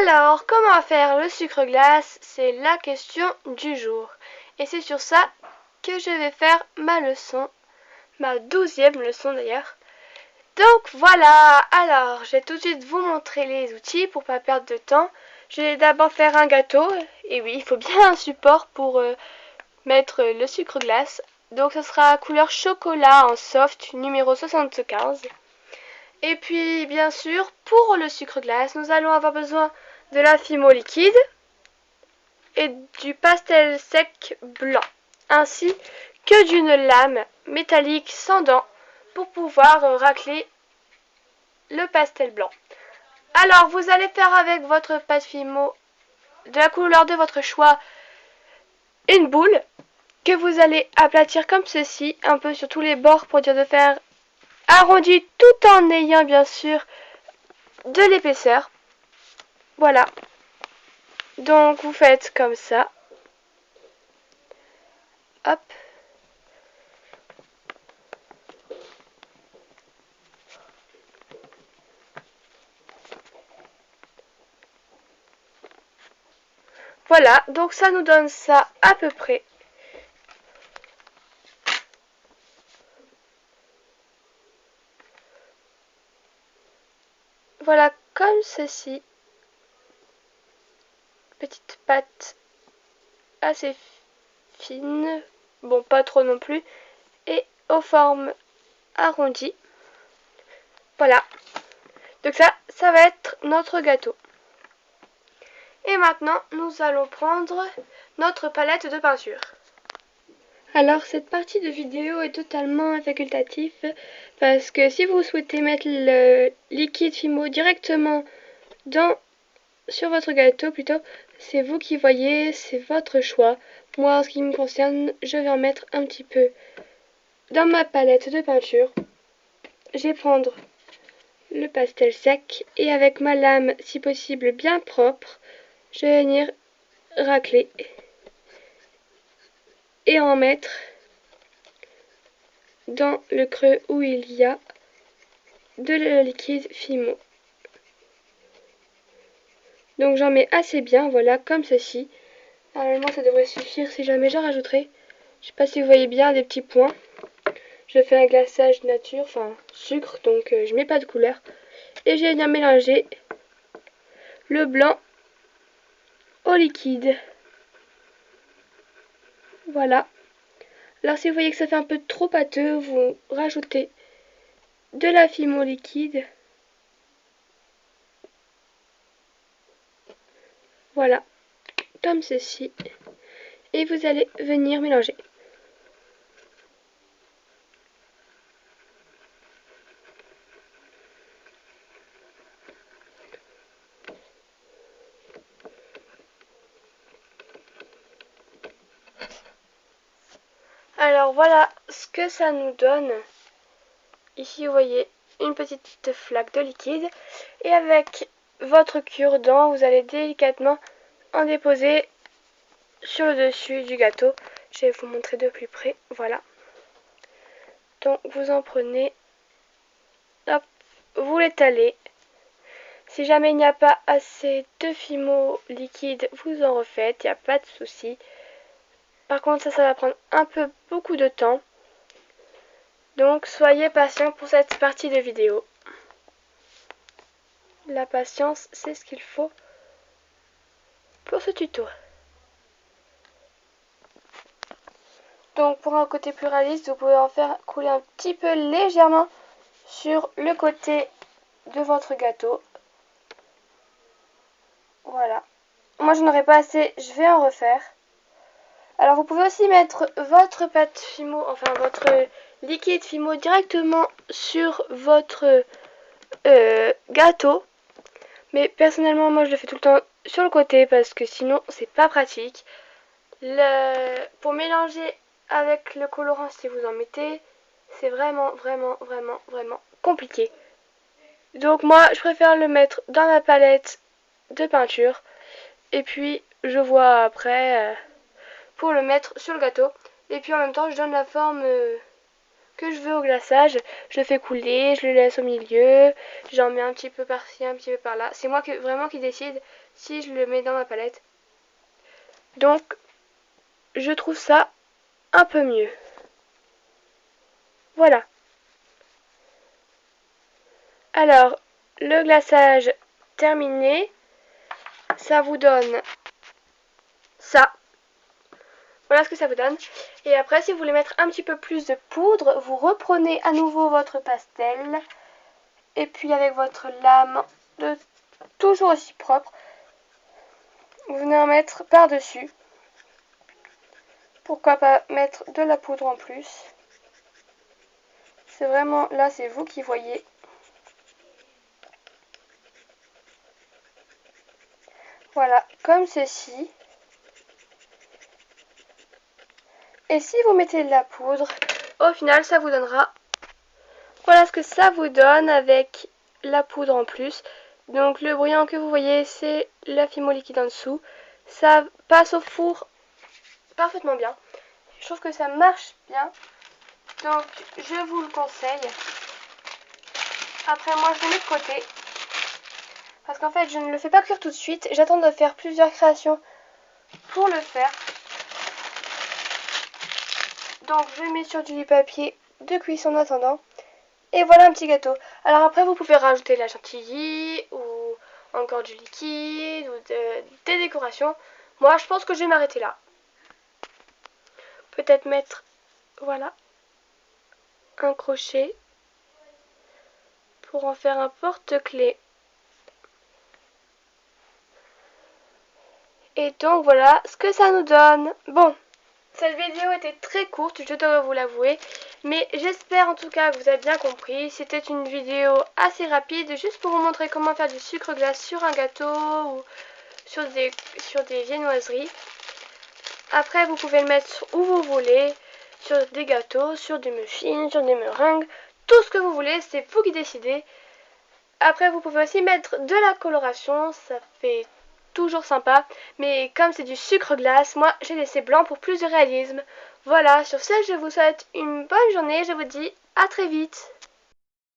Alors, comment faire le sucre glace? C'est la question du jour. Et c'est sur ça que je vais faire ma leçon, ma 12e leçon d'ailleurs. Donc voilà, alors je vais tout de suite vous montrer les outils pour pas perdre de temps. Je vais d'abord faire un gâteau, et oui, il faut bien un support pour mettre le sucre glace. Donc ce sera couleur chocolat en soft numéro 75. Et puis bien sûr, pour le sucre glace, nous allons avoir besoin de la fimo liquide et du pastel sec blanc, ainsi que d'une lame métallique sans dents pour pouvoir racler le pastel blanc. Alors vous allez faire avec votre pâte fimo de la couleur de votre choix une boule que vous allez aplatir comme ceci, un peu sur tous les bords pour dire de faire arrondi tout en ayant bien sûr de l'épaisseur. Voilà. Donc vous faites comme ça. Hop. Voilà, donc ça nous donne ça à peu près. Voilà, comme ceci. Petite pâte assez fine. Bon, pas trop non plus. Et aux formes arrondies. Voilà. Donc ça va être notre gâteau. Et maintenant, nous allons prendre notre palette de peinture. Alors, cette partie de vidéo est totalement facultative parce que si vous souhaitez mettre le liquide fimo directement sur votre gâteau plutôt, c'est vous qui voyez, c'est votre choix. Moi, en ce qui me concerne, je vais en mettre un petit peu dans ma palette de peinture. Je vais prendre le pastel sec et avec ma lame, si possible bien propre, je vais venir racler et en mettre dans le creux où il y a de le liquide fimo. Donc j'en mets assez bien, voilà, comme ceci. Normalement ça devrait suffire, si jamais j'en rajouterai. Je sais pas si vous voyez bien des petits points. Je fais un glaçage nature, enfin sucre, donc je mets pas de couleur. Et je vais venir mélanger le blanc au liquide. Voilà. Alors si vous voyez que ça fait un peu trop pâteux, vous rajoutez de la fimo liquide. Voilà, comme ceci. Et vous allez venir mélanger. Alors voilà ce que ça nous donne. Ici vous voyez une petite flaque de liquide. Et avec votre cure-dent, vous allez délicatement en déposer sur le dessus du gâteau. Je vais vous montrer de plus près. Voilà. Donc vous en prenez. Hop, vous l'étalez. Si jamais il n'y a pas assez de fimo liquide, vous en refaites, il n'y a pas de souci. Par contre, ça va prendre beaucoup de temps. Donc, soyez patient pour cette partie de vidéo. La patience, c'est ce qu'il faut pour ce tuto. Donc, pour un côté plus réaliste, vous pouvez en faire couler un petit peu légèrement sur le côté de votre gâteau. Voilà. Moi, je n'en aurai pas assez, je vais en refaire. Alors vous pouvez aussi mettre votre pâte fimo, enfin votre liquide fimo directement sur votre gâteau. Mais personnellement moi je le fais tout le temps sur le côté parce que sinon c'est pas pratique. Pour mélanger avec le colorant si vous en mettez, c'est vraiment compliqué. Donc moi je préfère le mettre dans ma palette de peinture. Et puis je vois après pour le mettre sur le gâteau. Et puis en même temps, je donne la forme que je veux au glaçage. Je le fais couler, je le laisse au milieu. J'en mets un petit peu par-ci, un petit peu par-là. C'est moi vraiment qui décide si je le mets dans ma palette. Donc, je trouve ça un peu mieux. Voilà. Alors, le glaçage terminé, ça vous donne ça. Voilà ce que ça vous donne. Et après, si vous voulez mettre un petit peu plus de poudre, vous reprenez à nouveau votre pastel. Et puis avec votre lame, toujours aussi propre, vous venez en mettre par-dessus. Pourquoi pas mettre de la poudre en plus. C'est vraiment, là c'est vous qui voyez. Voilà, comme ceci. Et si vous mettez de la poudre, au final ça vous donnera, voilà ce que ça vous donne avec la poudre en plus. Donc le brillant que vous voyez, c'est la fimo liquide en dessous. Ça passe au four parfaitement bien. Je trouve que ça marche bien. Donc je vous le conseille. Après moi je le mets de côté. Parce qu'en fait je ne le fais pas cuire tout de suite. J'attends de faire plusieurs créations pour le faire. Donc je mets sur du papier de cuisson en attendant. Et voilà un petit gâteau. Alors après vous pouvez rajouter de la chantilly ou encore du liquide ou des décorations. Moi je pense que je vais m'arrêter là. Peut-être mettre, voilà, un crochet pour en faire un porte-clés. Et donc voilà ce que ça nous donne. Bon, cette vidéo était très courte, je dois vous l'avouer. Mais j'espère en tout cas que vous avez bien compris. C'était une vidéo assez rapide, juste pour vous montrer comment faire du sucre glace sur un gâteau ou sur des viennoiseries. Après, vous pouvez le mettre où vous voulez, sur des gâteaux, sur des muffins, sur des meringues, tout ce que vous voulez, c'est vous qui décidez. Après, vous pouvez aussi mettre de la coloration, ça fait toujours sympa. Mais comme c'est du sucre glace, moi j'ai laissé blanc pour plus de réalisme. Voilà, sur ce, je vous souhaite une bonne journée, je vous dis à très vite.